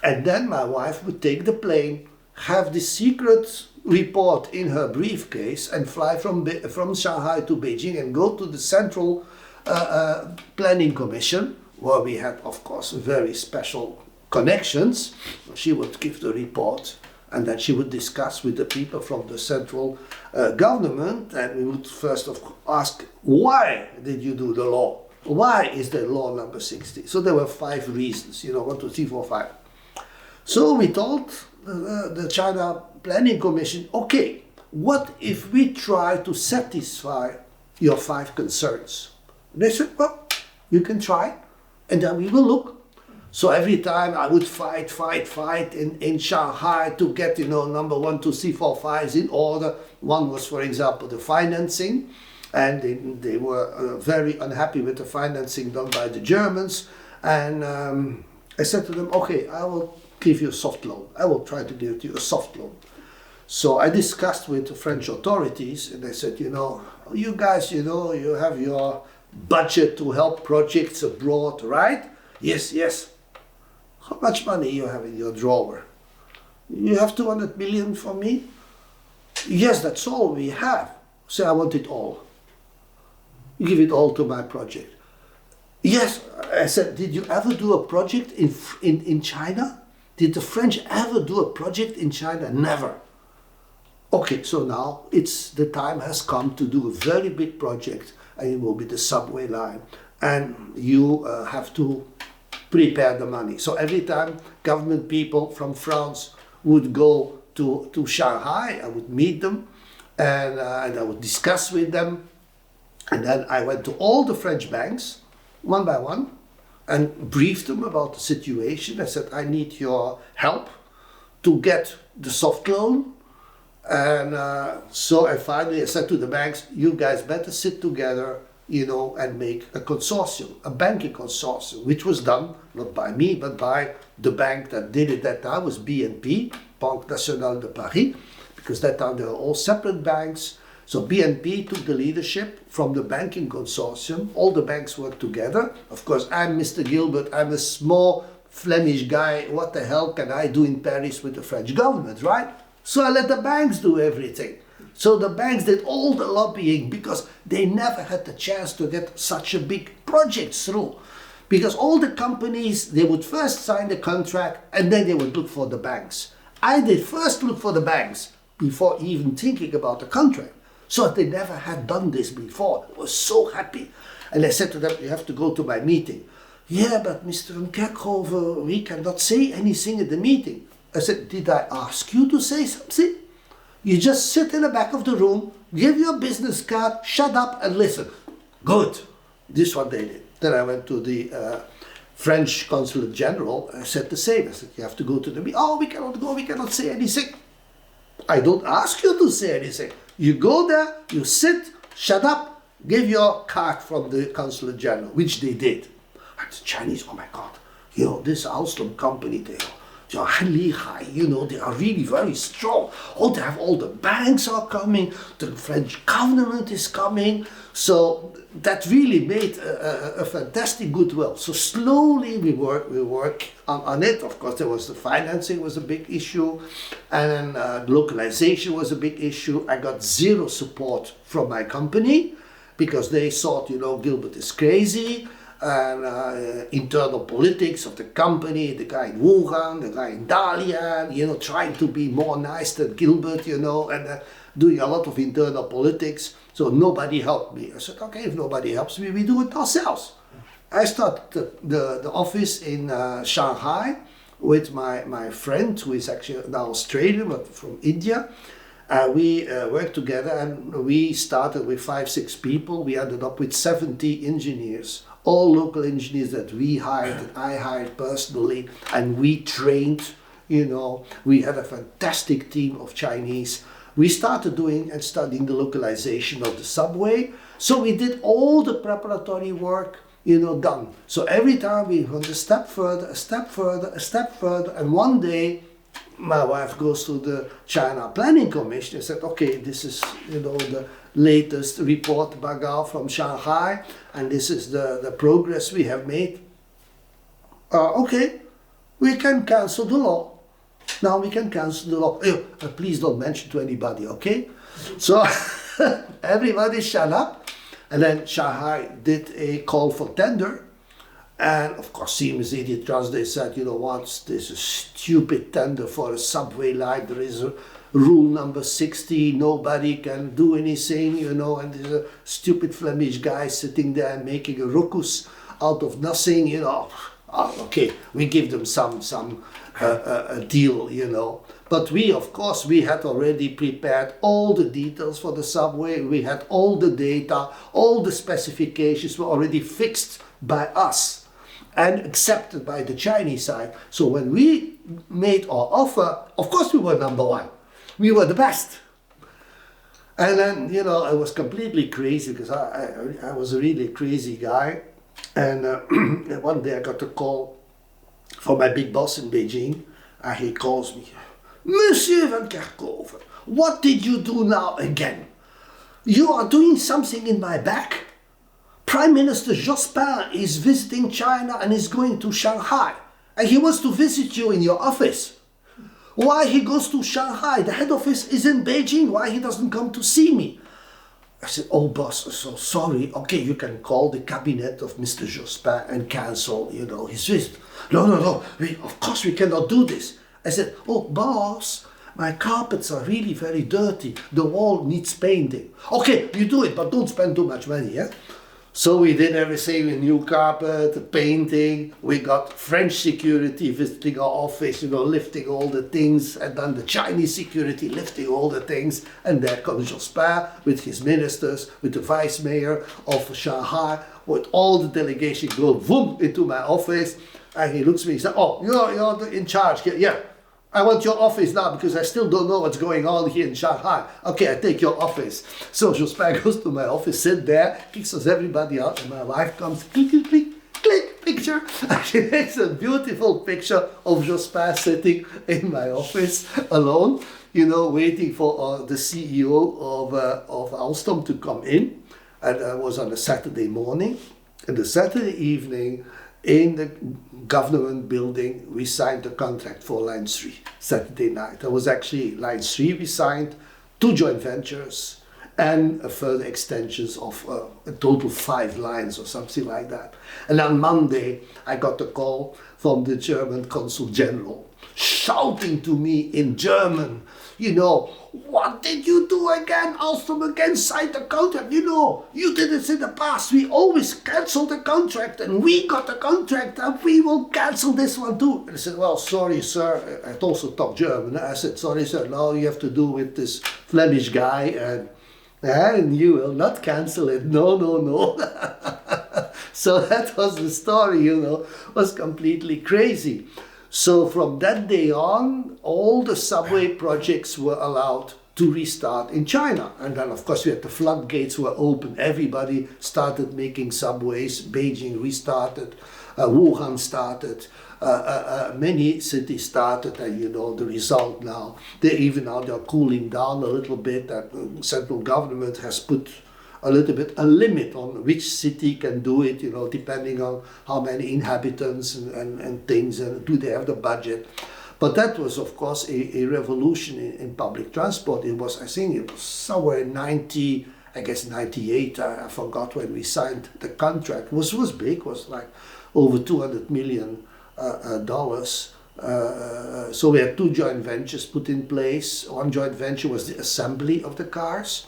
and then my wife would take the plane, have the secret report in her briefcase, and fly from Shanghai to Beijing and go to the central Planning Commission, where we had, of course, very special connections. She would give the report, and then she would discuss with the people from the central government, and we would first ask, "Why did you do the law? Why is the law number 60? So there were 5 reasons, 1, 2, 3, 4, 5. So we told the China Planning Commission, "Okay, what if we try to satisfy your 5 concerns?" They said, "Well, you can try, and then we will look." So every time I would fight in Shanghai to get, number 1, 2, 3, 4, 5 in order. One was, for example, the financing, and they were very unhappy with the financing done by the Germans. And I said to them, "Okay, I will give you a soft loan. I will try to give you a soft loan." So I discussed with the French authorities, and they said, "You guys, you have your budget to help projects abroad, right?" "Yes, yes." how much money you have in your drawer? You have 200 million for me? Yes, that's all we have. So I want it all. Give it all to my project. Yes, I said, did you ever do a project in China? Did the French ever do a project in China? Never. Okay, so now the time has come to do a very big project, and it will be the subway line. And you have to prepare the money. So every time government people from France would go to Shanghai, I would meet them, and I would discuss with them. And then I went to all the French banks, one by one, and briefed them about the situation. I said, I need your help to get the soft loan. And so I finally said to the banks, you guys better sit together, and make a consortium, a banking consortium, which was done not by me, but by the bank that did it that time, was BNP, Banque Nationale de Paris, because that time they were all separate banks. So BNP took the leadership from the banking consortium. All the banks worked together. Of course, I'm Mr. Gilbert. I'm a small Flemish guy. What the hell can I do in Paris with the French government, right? So I let the banks do everything. So the banks did all the lobbying because they never had the chance to get such a big project through. Because all the companies, they would first sign the contract and then they would look for the banks. I did first look for the banks before even thinking about the contract. So they never had done this before. I was so happy. And I said to them, you have to go to my meeting. Yeah, but Mr. Van Kerckhove, we cannot say anything at the meeting. I said, did I ask you to say something? You just sit in the back of the room, give your business card, shut up and listen. Good. This is what they did. Then I went to the French Consulate General. I said the same. I said, you have to go to the meeting. Oh, we cannot go, we cannot say anything. I don't ask you to say anything. You go there, you sit, shut up, give your card from the Consulate General, which they did. And the Chinese, oh my God, this Alstom company, they are high, they are really very strong. Oh, they have all the banks are coming, the French government is coming. So that really made a fantastic goodwill. So slowly we work on it. Of course, there was the financing was a big issue, and then localization was a big issue. I got zero support from my company because they thought, Gilbert is crazy. And internal politics of the company, the guy in Wuhan, the guy in Dalian, trying to be more nice than Gilbert, and doing a lot of internal politics. So nobody helped me. I said, okay, if nobody helps me, we do it ourselves. I started the office in Shanghai with my friend, who is actually now Australian, but from India. We worked together, and we started with 5-6 people. We ended up with 70 engineers. All local engineers that we hired, that I hired personally, and we trained, we had a fantastic team of Chinese. We started doing and studying the localization of the subway. So we did all the preparatory work, done. So every time we went a step further, a step further, a step further, and one day my wife goes to the China Planning Commission and said, okay, this is, the latest report Bagao from Shanghai, and this is the progress we have made. Okay, we can cancel the law. Now we can cancel the law. Please don't mention to anybody, okay? So everybody shut up, and then Shanghai did a call for tender. And of course, Siemens Idiot Trust, they said, what, this is a stupid tender for a subway line. There is a rule number 60, nobody can do anything, and there's a stupid Flemish guy sitting there and making a ruckus out of nothing, okay, we give them some deal, But we, of course, we had already prepared all the details for the subway. We had all the data, all the specifications were already fixed by us and accepted by the Chinese side. So when we made our offer, of course we were number one. We were the best. And then, I was completely crazy because I was a really crazy guy. And one day I got a call from my big boss in Beijing. And he calls me, Monsieur Van Kerckhove, what did you do now again? You are doing something in my back? Prime Minister Jospin is visiting China and is going to Shanghai. and he wants to visit you in your office. Why he goes to Shanghai? The head office is in Beijing. Why he doesn't come to see me? I said, oh boss, so sorry. Okay, you can call the cabinet of Mr. Jospin and cancel, his visit. No, of course we cannot do this. I said, oh boss, my carpets are really very dirty. The wall needs painting. Okay, you do it, but don't spend too much money, yeah? So we did everything with new carpet, painting. We got French security visiting our office, lifting all the things, and then the Chinese security lifting all the things. And there comes Jospin with his ministers, with the vice mayor of Shanghai, with all the delegation go boom into my office. And he looks at me and says, oh, you're in charge here. Yeah, I want your office now because I still don't know what's going on here in Shanghai. Okay, I take your office. So Jospin goes to my office, sit there, kicks us everybody out, and my wife comes, click, click, click, click, picture. And she makes a beautiful picture of Jospin sitting in my office alone, waiting for the CEO of Alstom to come in. And it was on a Saturday morning. And the Saturday evening, in the government building, we signed the contract for Line 3, Saturday night. That was actually Line 3 we signed, 2 joint ventures, and further extensions of a total 5 lines or something like that. And on Monday, I got a call from the German Consul General, shouting to me in German, what did you do again? Alstom again signed the contract. You did it in the past. We always cancel the contract, and we got the contract, and we will cancel this one too. And I said, well, sorry, sir. I also talk German. I said, sorry, sir. Now you have to do with this Flemish guy, and you will not cancel it. No. So that was the story, was completely crazy. So from that day on, all the subway projects were allowed to restart in China. And then, of course, we had the floodgates were open. Everybody started making subways. Beijing restarted. Wuhan started. Many cities started. And, the result now, they're cooling down a little bit. The central government has put a little bit a limit on which city can do it, depending on how many inhabitants and things, and do they have the budget. But that was, of course, a revolution in public transport. It was, I think it was somewhere in 98, I forgot when we signed the contract. It was big, it was like over $200 million. So we had 2 joint ventures put in place. One joint venture was the assembly of the cars.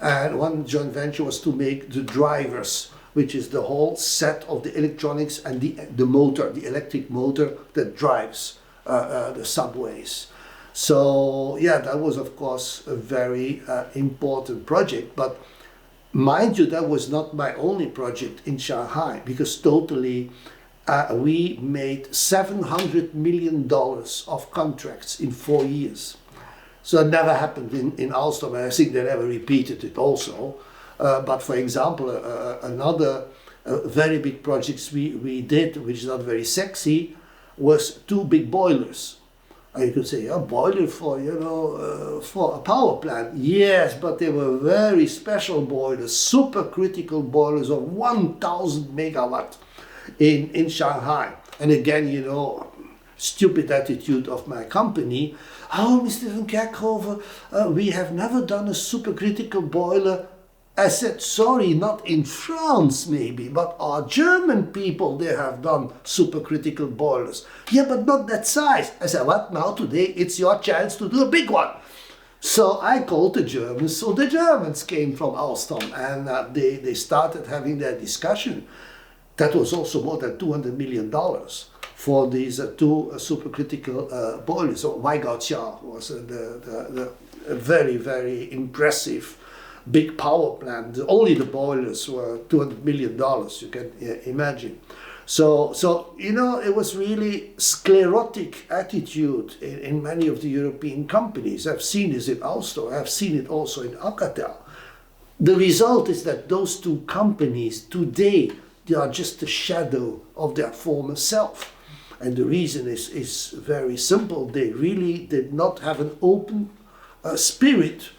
And one joint venture was to make the drivers, which is the whole set of the electronics and the motor, the electric motor that drives the subways. So yeah, that was of course a very important project. But mind you, that was not my only project in Shanghai, because totally we made $700 million of contracts in 4 years. So it never happened in Alstom, and I think they never repeated it also. But for example, another very big projects we did, which is not very sexy, was 2 big boilers. And you could say, a boiler for a power plant. Yes, but they were very special boilers, supercritical boilers of 1,000 megawatt in Shanghai. And again, stupid attitude of my company. Oh, Mr. Van Kerckhove, we have never done a supercritical boiler. I said, sorry, not in France maybe, but our German people, they have done supercritical boilers. Yeah, but not that size. I said, what, now today it's your chance to do a big one. So I called the Germans, so the Germans came from Alstom, and they started having their discussion. That was also more than $200 million. For these 2 supercritical boilers. So Waigaoqiao was the very, very impressive big power plant. Only the boilers were $200 million, you can imagine. So it was really sclerotic attitude in many of the European companies. I've seen this in Alstom, I've seen it also in Alcatel. The result is that those 2 companies today, they are just a shadow of their former self. And the reason is very simple. They really did not have an open spirit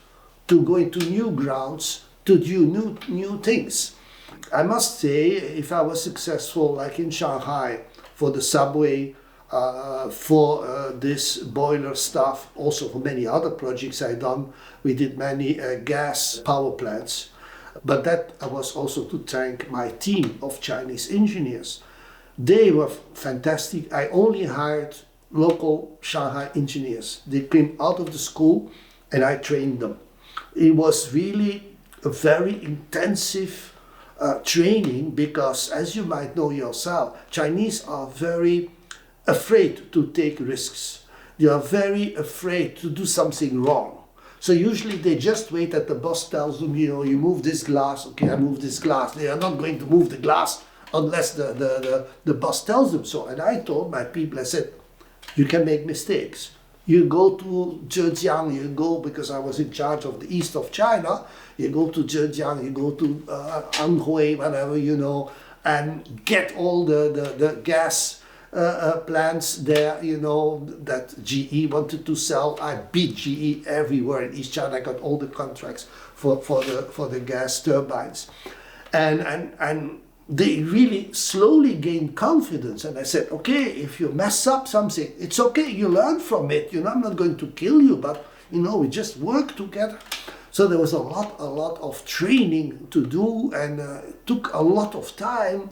to go into new grounds, to do new things. I must say, if I was successful, like in Shanghai, for the subway, for this boiler stuff, also for many other projects I done. We did many gas power plants. But that I was also to thank my team of Chinese engineers. They were fantastic. I only hired local Shanghai engineers. They came out of the school and I trained them. It was really a very intensive training because, as you might know yourself, Chinese are very afraid to take risks. They are very afraid to do something wrong. So usually they just wait that the boss tells them, you know, you move this glass, okay, I move this glass. They are not going to move the glass unless the boss tells them so. And I told my people, I said, you can make mistakes. You go to Zhejiang, you go, because I was in charge of the east of China, you go to Zhejiang, you go to Anhui, whatever, you know, and get all the gas plants there, you know, that GE wanted to sell. I beat GE everywhere in East China. I got all the contracts for the gas turbines. And they really slowly gained confidence. And I said, okay, if you mess up something, it's okay, you learn from it. You know, I'm not going to kill you, but, you know, we just work together. So there was a lot of training to do, and it took a lot of time.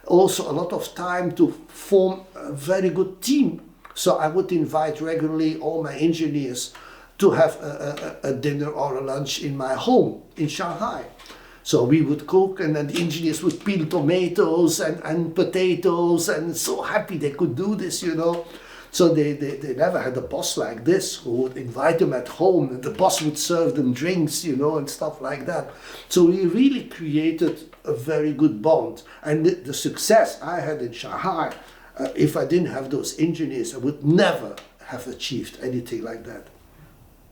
Also a lot of time to form a very good team. So I would invite regularly all my engineers to have a dinner or a lunch in my home in Shanghai. So we would cook, and then the engineers would peel tomatoes and potatoes, and so happy they could do this, you know. So they never had a boss like this who would invite them at home, and the boss would serve them drinks, you know, and stuff like that. So we really created a very good bond. And the success I had in Shanghai, if I didn't have those engineers, I would never have achieved anything like that.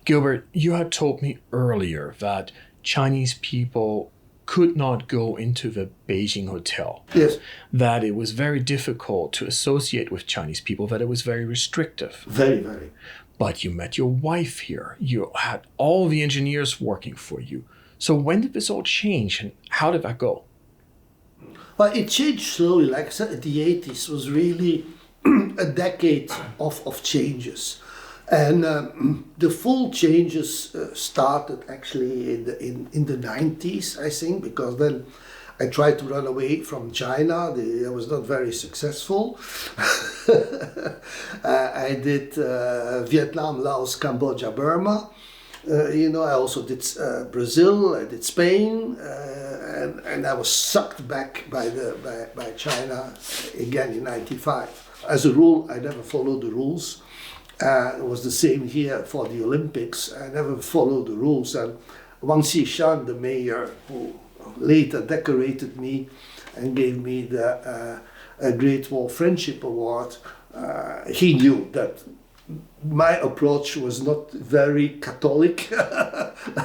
Gilbert, you had told me earlier that Chinese people could not go into the Beijing hotel. Yes. That it was very difficult to associate with Chinese people, that it was very restrictive. Very, very. But you met your wife here. You had all the engineers working for you. So when did this all change, and how did that go? Well, it changed slowly. Like I said, the 80s was really a decade of changes. And the full changes started actually in the 90s, I think, because then I tried to run away from China. I was not very successful. I did Vietnam, Laos, Cambodia, Burma. You know, I also did Brazil, I did Spain, and I was sucked back by China again in 95. As a rule, I never followed the rules. It was the same here for the Olympics. I never followed the rules. And Wang Xishan, the mayor, who later decorated me and gave me the Great Wall Friendship Award, he knew that my approach was not very Catholic,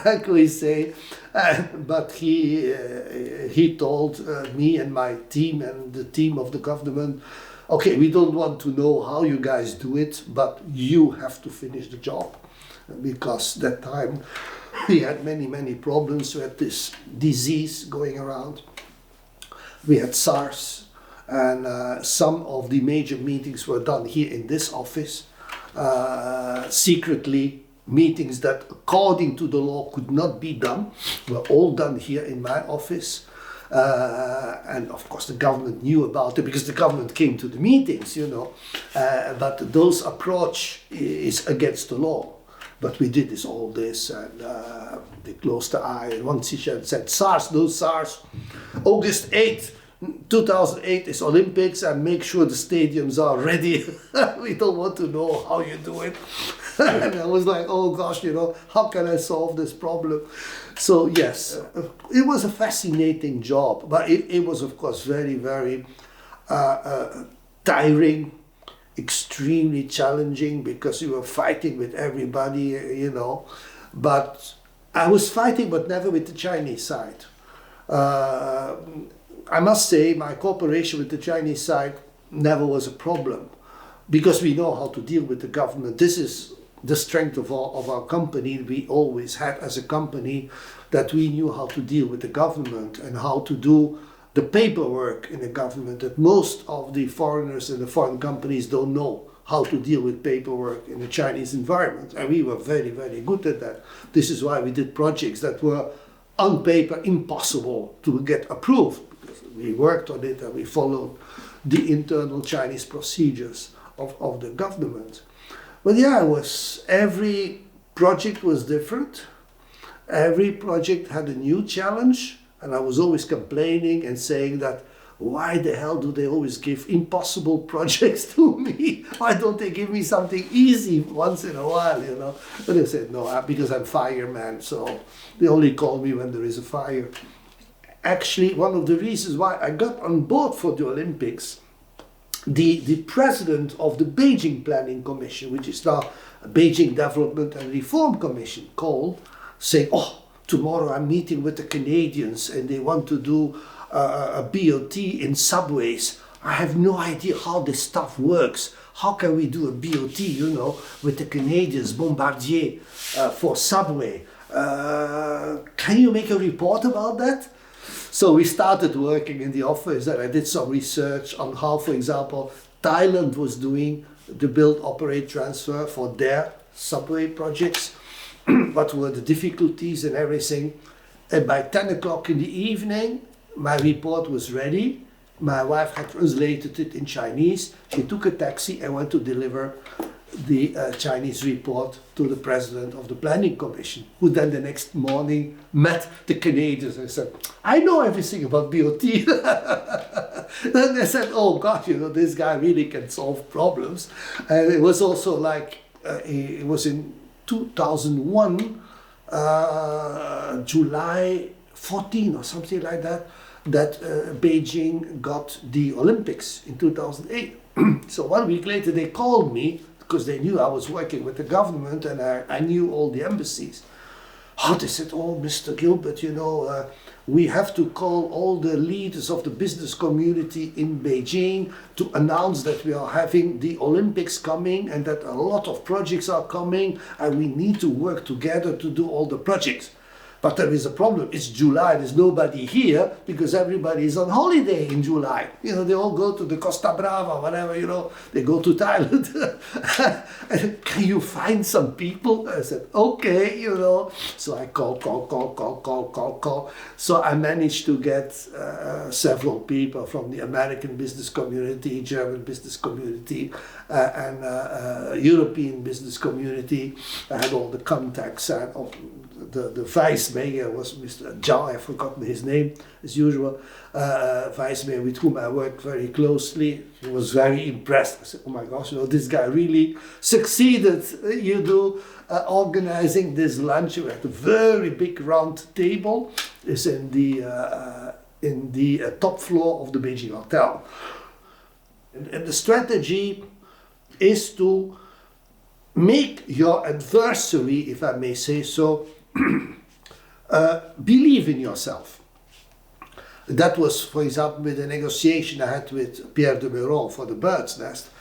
like we say, but he told me and my team and the team of the government, okay, we don't want to know how you guys do it, but you have to finish the job. Because that time we had many problems with this disease going around. We had SARS, and some of the major meetings were done here in this office. Secretly, meetings that according to the law could not be done were all done here in my office. And of course the government knew about it because the government came to the meetings, you know. But those approach is against the law. But we did all this, and they closed the eye. And Wang Xishan said, SARS, no SARS. August 8th, 2008 is Olympics, and make sure the stadiums are ready. We don't want to know how you do it. And I was like, oh gosh, you know, how can I solve this problem? So yes, it was a fascinating job, but it was of course very tiring, extremely challenging, because you were fighting with everybody, you know. But I was fighting, but never with the Chinese side. I must say my cooperation with the Chinese side never was a problem, because we know how to deal with the government. This is the strength of our company. We always had as a company that we knew how to deal with the government and how to do the paperwork in the government that most of the foreigners and the foreign companies don't know how to deal with paperwork in a Chinese environment. And we were very, very good at that. This is why we did projects that were on paper impossible to get approved, because we worked on it and we followed the internal Chinese procedures of the government. But yeah, every project was different. Every project had a new challenge, and I was always complaining and saying that, why the hell do they always give impossible projects to me? Why don't they give me something easy once in a while, you know? But they said, no, because I'm fireman, so they only call me when there is a fire. Actually, one of the reasons why I got on board for the Olympics, the president of the Beijing Planning Commission, which is now Beijing Development and Reform Commission, called, saying, oh, tomorrow I'm meeting with the Canadians and they want to do a BOT in subways. I have no idea how this stuff works. How can we do a BOT, you know, with the Canadians, Bombardier, for subway? Can you make a report about that? So we started working in the office, and I did some research on how, for example, Thailand was doing the build, operate, transfer for their subway projects. What were the difficulties and everything. And by 10 o'clock in the evening, my report was ready. My wife had translated it in Chinese. She took a taxi and went to deliver the Chinese report to the president of the Planning Commission, who then the next morning met the Canadians and said, I know everything about BOT. Then they said, oh God, you know, this guy really can solve problems. And it was also like, it was in 2001, July 14 or something like that, that Beijing got the Olympics in 2008. So 1 week later they called me, because they knew I was working with the government and I knew all the embassies. Oh, they said, oh, Mr. Gilbert, you know, we have to call all the leaders of the business community in Beijing to announce that we are having the Olympics coming and that a lot of projects are coming and we need to work together to do all the projects. But there is a problem. It's July. There's nobody here because everybody is on holiday in July. You know, they all go to the Costa Brava, whatever, you know. They go to Thailand. And can you find some people? I said, okay, you know. So I call. So I managed to get several people from the American business community, German business community, and European business community. I had all the contacts and the vice mayor was Mr. Zhao, I've forgotten his name as usual, vice mayor with whom I worked very closely. He was very impressed. I said, oh my gosh, you know, this guy really succeeded. You do organizing this lunch. We had a very big round table. It's in the top floor of the Beijing Hotel. And the strategy is to make your adversary, if I may say so, believe in yourself. That was, for example, with the negotiation I had with Pierre de Meuron for the bird's nest.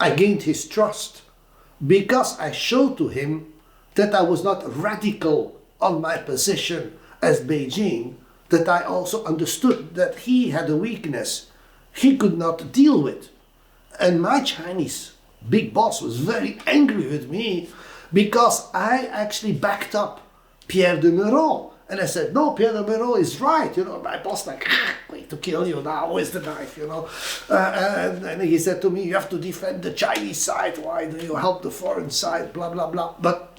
I gained his trust because I showed to him that I was not radical on my position as Beijing, that I also understood that he had a weakness he could not deal with. And my Chinese big boss was very angry with me because I actually backed up Pierre de Meuron. And I said, no, Pierre de Meuron is right. You know, my boss like, wait to kill you now, where's the knife, you know? And he said to me, you have to defend the Chinese side. Why do you help the foreign side? Blah, blah, blah. But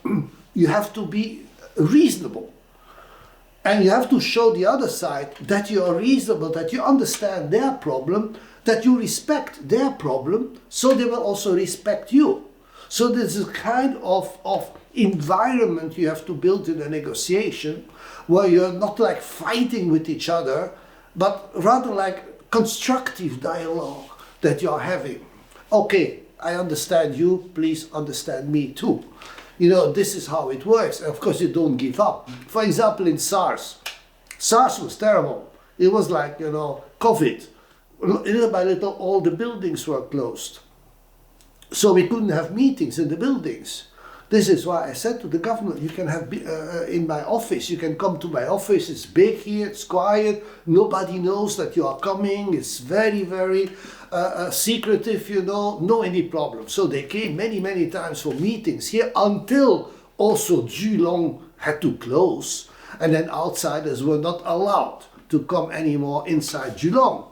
you have to be reasonable. And you have to show the other side that you are reasonable, that you understand their problem, that you respect their problem, so they will also respect you. So there's a kind of environment you have to build in a negotiation where you're not like fighting with each other, but rather like constructive dialogue that you're having. Okay, I understand you, please understand me too. You know, this is how it works. And of course, you don't give up. For example, in SARS was terrible. It was like, you know, COVID. Little by little, all the buildings were closed. So we couldn't have meetings in the buildings. This is why I said to the government, you can have in my office, you can come to my office, it's big here, it's quiet, nobody knows that you are coming, it's very, very secretive, you know, no any problem. So they came many, many times for meetings here until also Geelong had to close, and then outsiders were not allowed to come anymore inside Geelong.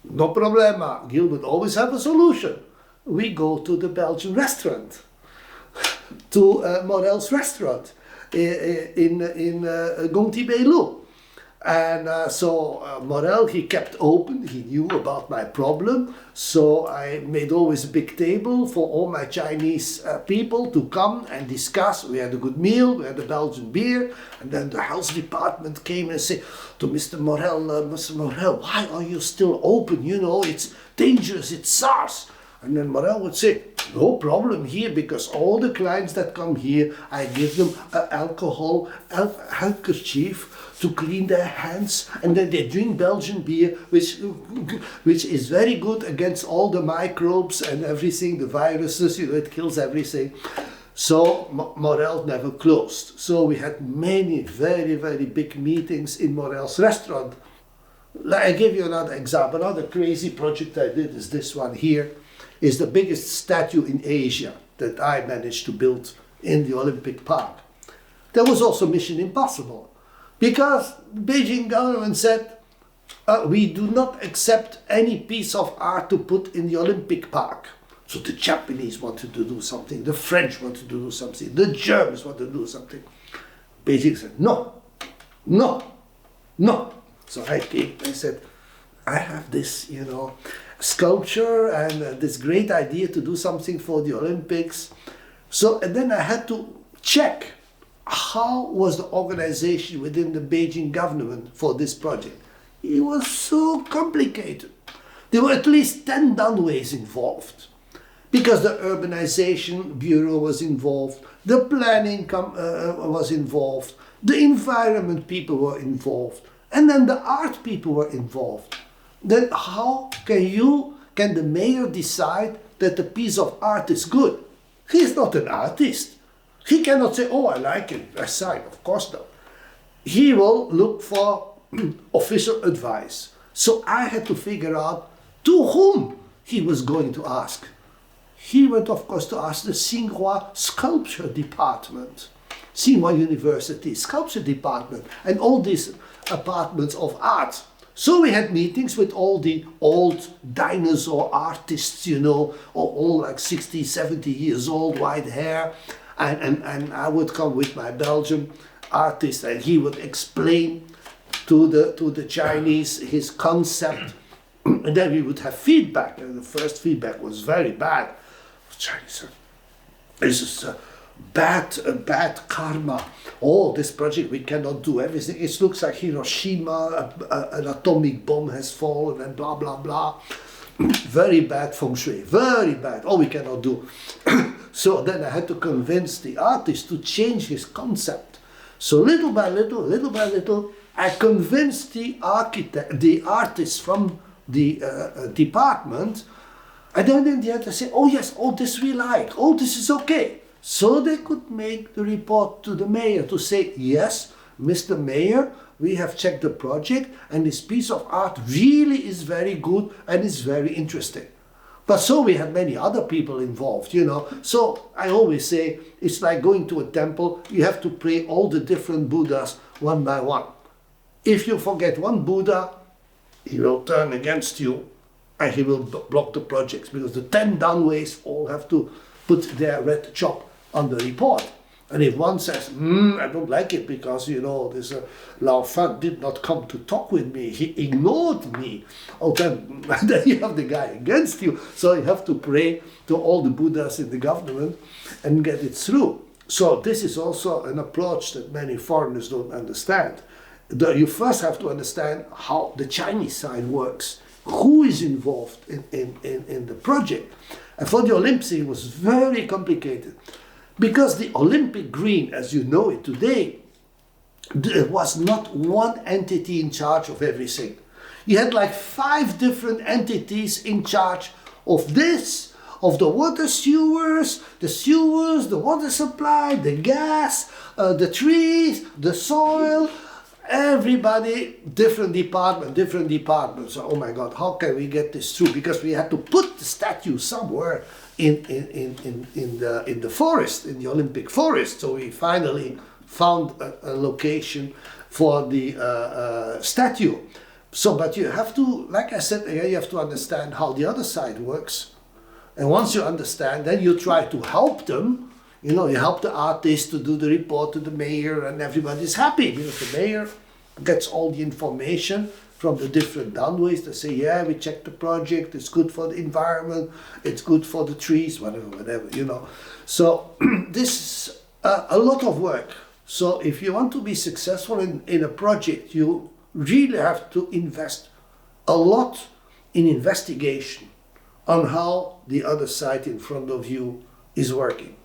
No problema, Gilbert always have a solution. We go to the Belgian restaurant. To Morel's restaurant in Gongti-Beilu. And so Morel, he kept open, he knew about my problem, so I made always a big table for all my Chinese people to come and discuss. We had a good meal, we had a Belgian beer, and then the health department came and said to Mr. Morel, why are you still open? You know, it's dangerous, it's SARS. And then Morel would say, no problem here, because all the clients that come here, I give them an alcohol handkerchief to clean their hands, and then they drink Belgian beer, which is very good against all the microbes and everything, the viruses, you know, it kills everything. So Morel never closed. So we had many very, very big meetings in Morel's restaurant. I give you another example. Another crazy project I did is this one here. Is the biggest statue in Asia that I managed to build in the Olympic Park. That was also Mission Impossible, because the Beijing government said, we do not accept any piece of art to put in the Olympic Park. So the Japanese wanted to do something, the French wanted to do something, the Germans wanted to do something. Beijing said, no, no, no. So I came, I said, I have this, you know, sculpture and this great idea to do something for the Olympics. So, and then I had to check how was the organization within the Beijing government for this project. It was so complicated. There were at least 10 runways involved, because the urbanization bureau was involved, the planning was involved, the environment people were involved, and then the art people were involved. Then how can the mayor decide that a piece of art is good? He's not an artist. He cannot say, oh, I like it, I sign. Of course not. He will look for official advice. So I had to figure out to whom he was going to ask. He went, of course, to ask the Tsinghua Sculpture Department, Tsinghua University Sculpture Department, and all these apartments of art. So we had meetings with all the old dinosaur artists, you know, all like 60, 70 years old, white hair. And I would come with my Belgian artist, and he would explain to the Chinese his concept. And then we would have feedback. And the first feedback was very bad. The Chinese said, this is bad karma. Oh, this project, we cannot do everything. It looks like Hiroshima, an atomic bomb has fallen, and blah, blah, blah. Very bad feng shui, very bad. Oh, we cannot do. So then I had to convince the artist to change his concept. So little by little, I convinced the artist from the department. And then in the end I said, oh yes, oh this we like, oh this is okay. So they could make the report to the mayor to say, yes, Mr. Mayor, we have checked the project and this piece of art really is very good and is very interesting. But so we had many other people involved, you know. So I always say, it's like going to a temple, you have to pray all the different Buddhas one by one. If you forget one Buddha, he will turn against you and he will block the projects, because the 10 downways all have to put their red chop on the report. And if one says, I don't like it because, you know, this Lao Fan did not come to talk with me, he ignored me. Oh, then you have the guy against you. So you have to pray to all the Buddhas in the government and get it through. So this is also an approach that many foreigners don't understand. You first have to understand how the Chinese side works, who is involved in the project. And for the Olympics, it was very complicated. Because the Olympic Green, as you know it today, there was not one entity in charge of everything. You had like 5 different entities in charge of this, of the water sewers, the water supply, the gas, the trees, the soil. Everybody, different department. So, oh my God, how can we get this through? Because we had to put the statue somewhere in the forest, in the Olympic forest. So we finally found a location for the statue. So, but you have to, like I said, you have to understand how the other side works. And once you understand, then you try to help them. You know, you help the artist to do the report to the mayor, and everybody's happy because the mayor gets all the information from the different downways. They say, yeah, we checked the project, it's good for the environment, it's good for the trees, whatever, you know. So this is a lot of work. So if you want to be successful in a project, you really have to invest a lot in investigation on how the other side in front of you is working.